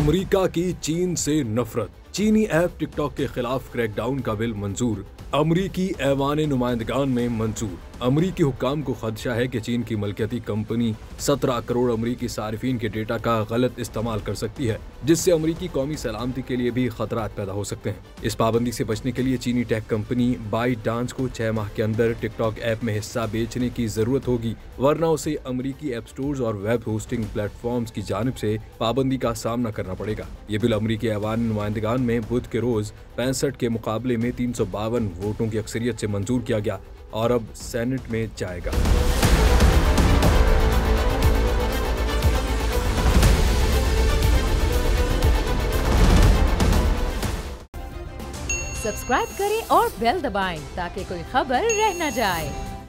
America की चीन से नफरत। चीनी ऐप टिकटॉक के खिलाफ क्रैकडाउन का बिल मंजूर। अमरीकी ऐवान नुमाइंदगान में मंजूर। अमरीकी हुक्काम को खदशा है कि चीन की मलकियती कंपनी 17 करोड़ अमरीकी सार्फिन के डेटा का गलत इस्तेमाल कर सकती है, जिससे अमरीकी कौमी सलामती के लिए भी खतरात पैदा हो सकते हैं। इस पाबंदी से बचने के लिए चीनी टेक कंपनी बाइटडांस को 6 माह के अंदर टिकटॉक ऐप में हिस्सा बेचने की जरूरत होगी, वरना उसे अमरीकी ऐप स्टोर्स और वेब होस्टिंग प्लेटफॉर्म्स की जानिब से पाबंदी का सामना करना पड़ेगा। ये बिल अमरीकी ऐवान नुमाइंदगान में बुध के रोज 65 के मुकाबले में 352 वोटों की अक्सरियत से मंजूर किया गया और अब सेनेट में जाएगा। सब्सक्राइब करें और बेल दबाएं ताकि कोई खबर रह न जाए।